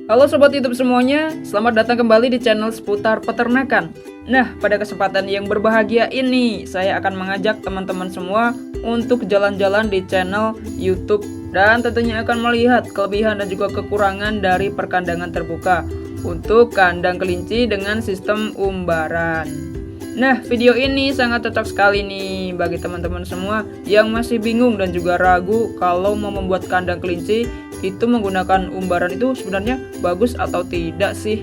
Halo Sobat YouTube semuanya, selamat datang kembali di channel seputar peternakan. Nah, pada kesempatan yang berbahagia ini, saya akan mengajak teman-teman semua untuk jalan-jalan di channel YouTube dan tentunya akan melihat kelebihan dan juga kekurangan dari perkandangan terbuka untuk kandang kelinci dengan sistem umbaran. Nah, video ini sangat cocok sekali nih bagi teman-teman semua yang masih bingung dan juga ragu kalau mau membuat kandang kelinci itu menggunakan umbaran itu sebenarnya bagus atau tidak sih.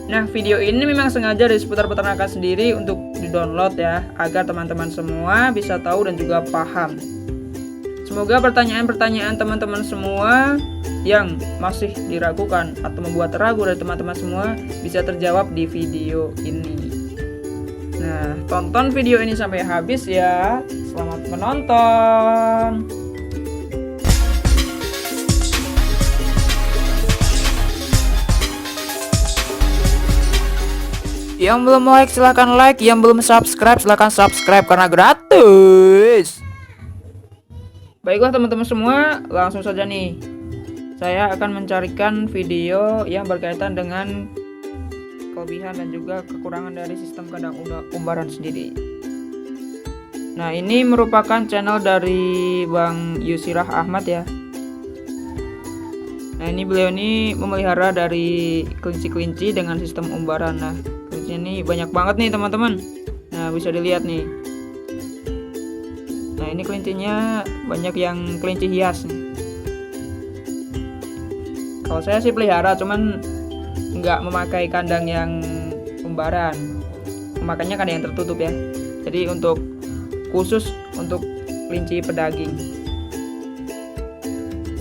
Nah, video ini memang sengaja dari seputar peternakan sendiri untuk di-download ya, agar teman-teman semua bisa tahu dan juga paham. Semoga pertanyaan-pertanyaan teman-teman semua yang masih diragukan atau membuat ragu dari teman-teman semua bisa terjawab di video ini. Nah, tonton video ini sampai habis ya. Selamat menonton. Yang belum like, yang belum subscribe silahkan subscribe karena gratis. Baiklah teman-teman semua, langsung saja nih. Saya akan mencarikan video yang berkaitan dengan kelebihan dan juga kekurangan dari sistem kandang umbaran sendiri. Nah, ini merupakan channel dari Bang Yusirah Ahmad ya. Nah, ini beliau ini memelihara dari kelinci-kelinci dengan sistem umbaran. Nah, ini banyak banget nih teman-teman. Nah, bisa dilihat nih. Nah, ini kelincinya banyak yang kelinci hias nih. Kalau saya sih pelihara, cuman nggak memakai kandang yang umbaran, makanya kandang yang tertutup ya. Jadi untuk khusus untuk kelinci pedaging.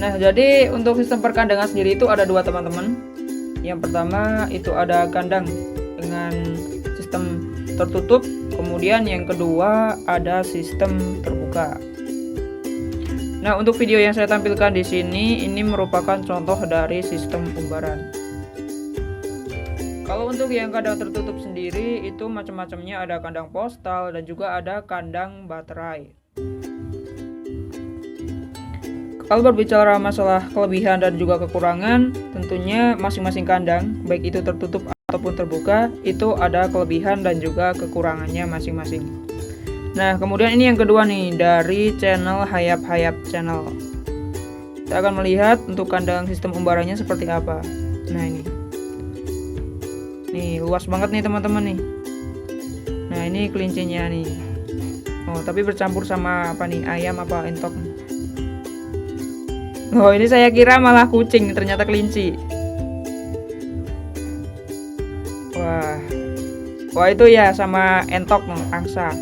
Nah, jadi untuk sistem perkandangan sendiri itu ada dua teman-teman. Yang pertama itu ada kandang dengan sistem tertutup, kemudian yang kedua ada sistem terbuka. Nah, untuk video yang saya tampilkan di sini ini merupakan contoh dari sistem umbaran. Kalau untuk yang kandang tertutup sendiri itu macam-macamnya, ada kandang postal dan juga ada kandang baterai. Kalau berbicara masalah kelebihan dan juga kekurangan, tentunya masing-masing kandang, baik itu tertutup ataupun terbuka, itu ada kelebihan dan juga kekurangannya masing-masing. Nah, kemudian ini yang kedua nih, dari channel Hayap Channel. Kita akan melihat untuk kandang sistem umbarannya seperti apa. Nah, ini. Nih, luas banget nih teman-teman nih. Nah, ini kelincinya nih. Oh, tapi bercampur sama apa nih? Ayam apa entok? Oh, ini saya kira malah kucing, ternyata kelinci. Wah itu ya sama entok, angsa.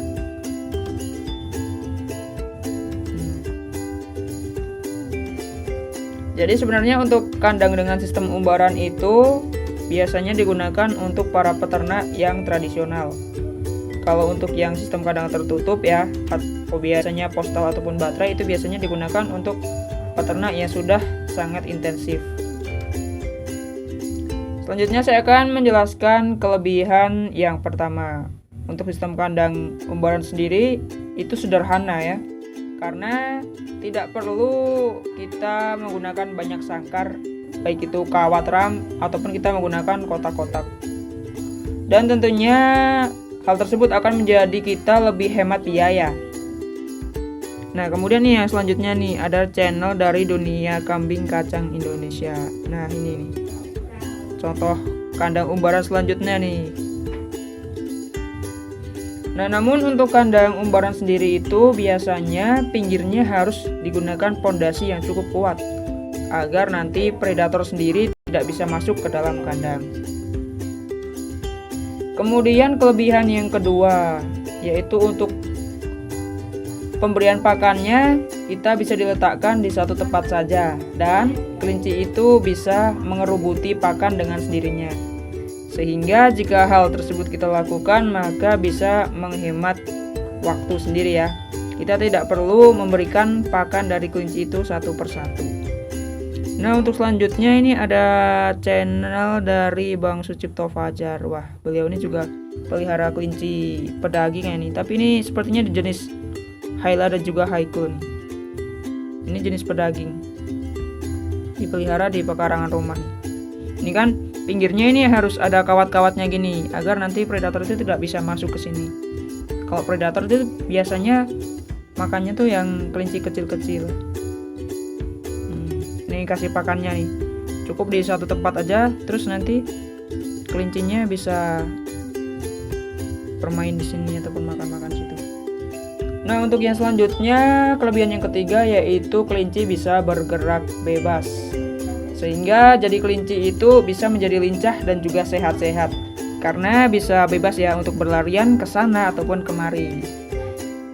Jadi sebenarnya untuk kandang dengan sistem umbaran itu biasanya digunakan untuk para peternak yang tradisional. Kalau untuk yang sistem kandang tertutup ya, atau biasanya postal ataupun baterai, itu biasanya digunakan untuk peternak yang sudah sangat intensif. Selanjutnya saya akan menjelaskan kelebihan yang pertama. Untuk sistem kandang umbaran sendiri itu sederhana ya, karena tidak perlu kita menggunakan banyak sangkar, baik itu kawat ram ataupun kita menggunakan kotak-kotak. Dan tentunya hal tersebut akan menjadi kita lebih hemat biaya. Nah, kemudian nih yang selanjutnya nih ada channel dari Dunia Kambing Kacang Indonesia. Nah, ini nih contoh kandang umbaran selanjutnya nih. Nah, namun untuk kandang umbaran sendiri itu biasanya pinggirnya harus digunakan pondasi yang cukup kuat agar nanti predator sendiri tidak bisa masuk ke dalam kandang. Kemudian kelebihan yang kedua yaitu untuk pemberian pakannya kita bisa diletakkan di satu tempat saja dan kelinci itu bisa mengerubuti pakan dengan sendirinya. Sehingga jika hal tersebut kita lakukan maka bisa menghemat waktu sendiri ya. Kita tidak perlu memberikan pakan dari kelinci itu satu persatu. Nah, untuk selanjutnya ini ada channel dari Bang Sucipto Fajar. Wah, beliau ini juga pelihara kelinci pedaging ini. Tapi ini sepertinya di jenis Hyla dan juga Haiku. Ini jenis pedaging. Dipelihara di pekarangan rumah. Ini kan pinggirnya ini harus ada kawat-kawatnya gini agar nanti predator itu tidak bisa masuk ke sini. Kalau predator itu biasanya makannya tuh yang kelinci kecil-kecil. Ini kasih pakannya nih. Cukup di satu tempat aja, terus nanti kelincinya bisa bermain di sini ataupun makan-makan situ. Nah, untuk yang selanjutnya, kelebihan yang ketiga yaitu kelinci bisa bergerak bebas. Sehingga jadi kelinci itu bisa menjadi lincah dan juga sehat-sehat. Karena bisa bebas ya untuk berlarian ke sana ataupun kemari.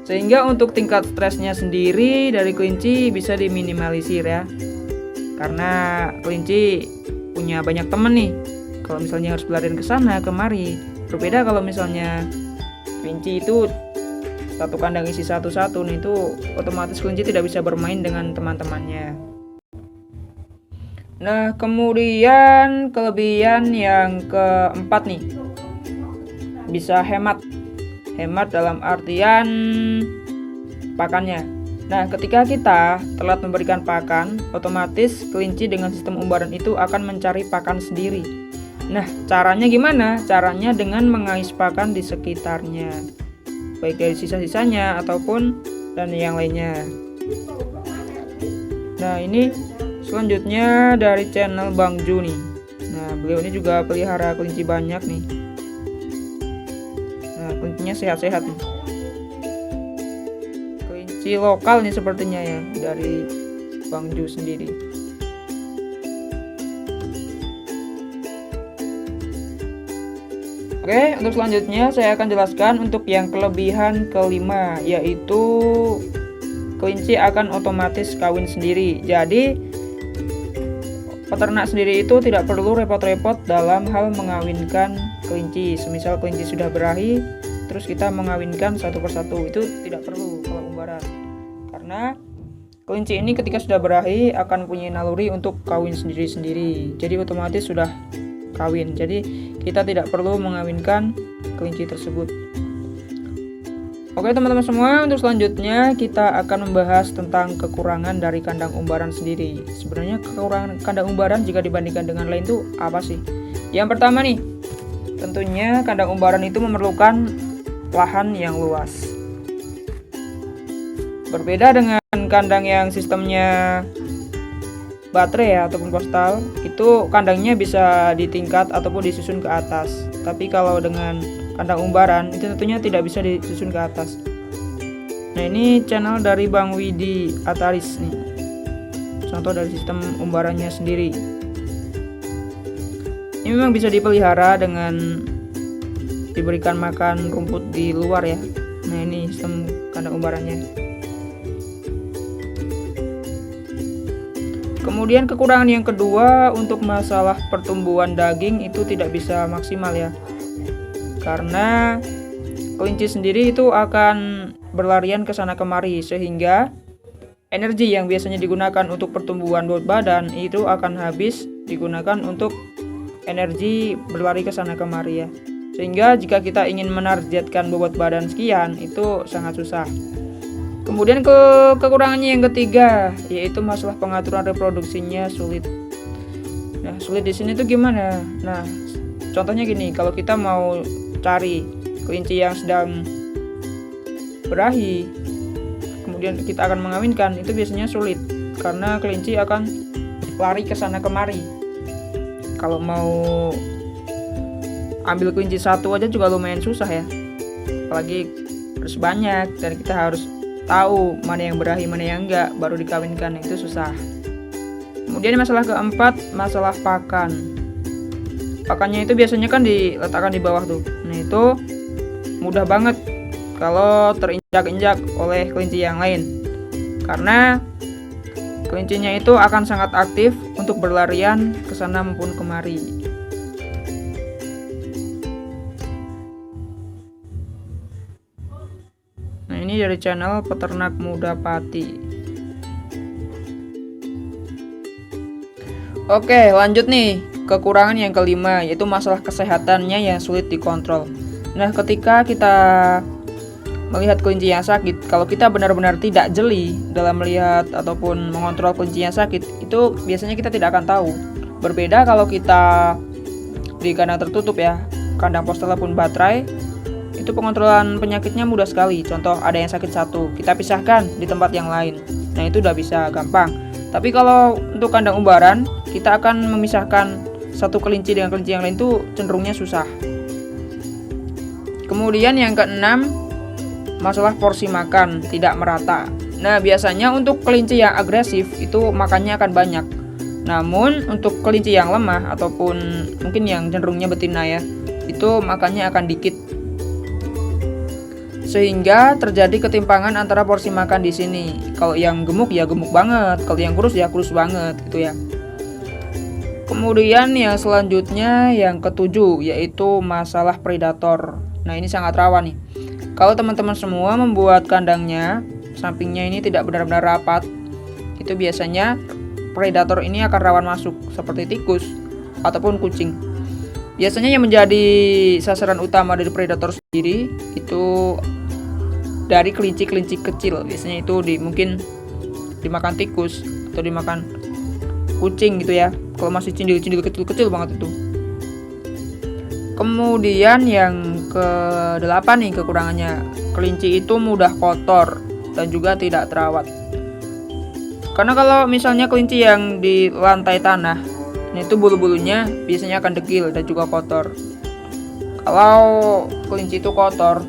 Sehingga untuk tingkat stresnya sendiri dari kelinci bisa diminimalisir ya. Karena kelinci punya banyak temen nih. Kalau misalnya harus berlarian ke sana kemari. Berbeda kalau misalnya kelinci itu satu kandang isi satu-satu nih, itu otomatis kelinci tidak bisa bermain dengan teman-temannya. Nah, kemudian kelebihan yang keempat nih, bisa hemat dalam artian pakannya. Nah, ketika kita telat memberikan pakan, otomatis kelinci dengan sistem umbaran itu akan mencari pakan sendiri. Nah, caranya gimana? Caranya dengan mengais pakan di sekitarnya, baik dari sisa-sisanya ataupun dan yang lainnya. Nah, ini selanjutnya dari channel Bang Ju nih. Nah, beliau ini juga pelihara kelinci banyak nih. Nah, kelincinya sehat-sehat nih. Kelinci lokal nih sepertinya ya, dari Bang Ju sendiri. Oke, untuk selanjutnya saya akan jelaskan untuk yang kelebihan kelima, yaitu kelinci akan otomatis kawin sendiri. Jadi peternak sendiri itu tidak perlu repot-repot dalam hal mengawinkan kelinci. Semisal kelinci sudah berahi, terus kita mengawinkan satu persatu, itu tidak perlu kalau umbaran. Karena kelinci ini ketika sudah berahi akan punya naluri untuk kawin sendiri-sendiri. Jadi otomatis sudah kawin. Jadi kita tidak perlu mengawinkan kelinci tersebut. Oke teman-teman semua, untuk selanjutnya kita akan membahas tentang kekurangan dari kandang umbaran sendiri. Sebenarnya kekurangan kandang umbaran jika dibandingkan dengan lain itu apa sih? Yang pertama nih, tentunya kandang umbaran itu memerlukan lahan yang luas. Berbeda dengan kandang yang sistemnya baterai ya ataupun postal, itu kandangnya bisa di tingkat ataupun disusun ke atas. Tapi kalau dengan kandang umbaran itu tentunya tidak bisa disusun ke atas. Nah, ini channel dari Bang Widi Ataris nih, contoh dari sistem umbarannya sendiri. Ini memang bisa dipelihara dengan diberikan makan rumput di luar ya. Nah, ini sistem kandang umbarannya. Kemudian kekurangan yang kedua, untuk masalah pertumbuhan daging itu tidak bisa maksimal ya. Karena kelinci sendiri itu akan berlarian ke sana kemari, sehingga energi yang biasanya digunakan untuk pertumbuhan bobot badan itu akan habis digunakan untuk energi berlari ke sana kemari ya. Sehingga jika kita ingin menargetkan bobot badan sekian, itu sangat susah. Kemudian kekurangannya yang ketiga, yaitu masalah pengaturan reproduksinya sulit. Nah, sulit di sini tuh gimana? Nah, contohnya gini, kalau kita mau cari kelinci yang sedang berahi, kemudian kita akan mengawinkan, itu biasanya sulit karena kelinci akan lari ke sana kemari. Kalau mau ambil kelinci satu aja juga lumayan susah ya, apalagi harus banyak dan kita harus tahu mana yang berahi mana yang enggak baru dikawinkan, itu susah. Kemudian masalah keempat, masalah pakan. Pakannya itu biasanya kan diletakkan di bawah tuh. Nah, itu mudah banget kalau terinjak-injak oleh kelinci yang lain, karena kelincinya itu akan sangat aktif untuk berlarian ke sana maupun kemari. Nah, ini dari channel Peternak Muda Pati. Oke, lanjut nih. Kekurangan yang kelima, yaitu masalah kesehatannya yang sulit dikontrol. Nah, ketika kita melihat kelinci yang sakit, kalau kita benar-benar tidak jeli dalam melihat ataupun mengontrol kelinci yang sakit, itu biasanya kita tidak akan tahu Berbeda kalau kita di kandang tertutup ya, kandang pos telepon baterai, itu pengontrolan penyakitnya mudah sekali. Contoh ada yang sakit satu, kita pisahkan di tempat yang lain. Nah itu udah bisa gampang. Tapi kalau untuk kandang umbaran, kita akan memisahkan satu kelinci dengan kelinci yang lain itu cenderungnya susah. Kemudian yang keenam, masalah porsi makan tidak merata. Nah biasanya untuk kelinci yang agresif itu makannya akan banyak. Namun untuk kelinci yang lemah ataupun mungkin yang cenderungnya betina ya, itu makannya akan dikit. Sehingga terjadi ketimpangan antara porsi makan di sini. Kalau yang gemuk ya gemuk banget, kalau yang kurus ya kurus banget gitu ya. Kemudian yang selanjutnya yang ketujuh yaitu masalah predator. Nah ini sangat rawan nih. Kalau teman-teman semua membuat kandangnya sampingnya ini tidak benar-benar rapat, itu biasanya predator ini akan rawan masuk seperti tikus ataupun kucing. Biasanya yang menjadi sasaran utama dari predator sendiri itu dari kelinci-kelinci kecil. Biasanya itu mungkin dimakan tikus atau dimakan kucing gitu ya. Kalau masih cindil-cindil kecil-kecil banget itu. Kemudian yang ke-8 nih kekurangannya, kelinci itu mudah kotor dan juga tidak terawat. Karena kalau misalnya kelinci yang di lantai tanah, itu bulu-bulunya biasanya akan dekil dan juga kotor. Kalau kelinci itu kotor,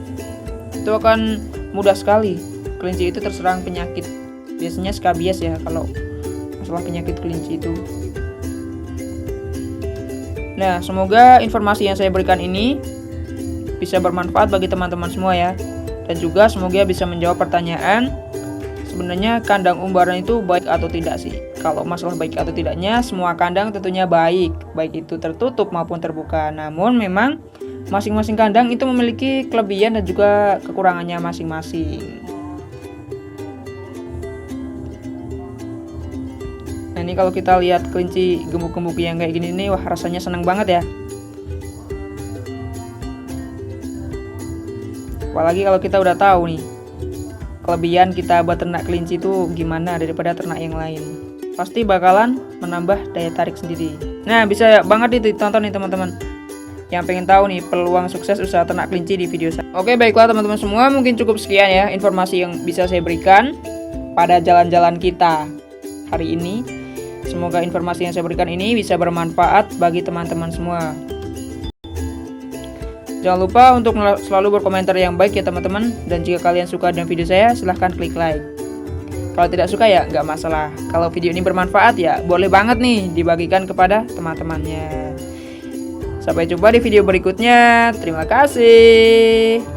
itu akan mudah sekali kelinci itu terserang penyakit. Biasanya skabies ya kalau masalah penyakit kelinci itu. Nah, semoga informasi yang saya berikan ini bisa bermanfaat bagi teman-teman semua ya. Dan juga semoga bisa menjawab pertanyaan, sebenarnya kandang umbaran itu baik atau tidak sih? Kalau masalah baik atau tidaknya, semua kandang tentunya baik itu tertutup maupun terbuka. Namun memang masing-masing kandang itu memiliki kelebihan dan juga kekurangannya masing-masing. Nah ini kalau kita lihat kelinci gemuk-gemuk yang kayak gini nih, wah rasanya senang banget ya. Apalagi kalau kita udah tahu nih kelebihan kita buat ternak kelinci itu gimana daripada ternak yang lain. Pasti bakalan menambah daya tarik sendiri. Nah bisa banget ditonton nih teman-teman yang pengen tahu nih peluang sukses usaha ternak kelinci di video saya. Oke baiklah teman-teman semua, mungkin cukup sekian ya informasi yang bisa saya berikan pada jalan-jalan kita hari ini. Semoga informasi yang saya berikan ini bisa bermanfaat bagi teman-teman semua. Jangan lupa untuk selalu berkomentar yang baik ya teman-teman. Dan jika kalian suka dengan video saya, silahkan klik like. Kalau tidak suka ya nggak masalah. Kalau video ini bermanfaat ya boleh banget nih dibagikan kepada teman-temannya. Sampai jumpa di video berikutnya. Terima kasih.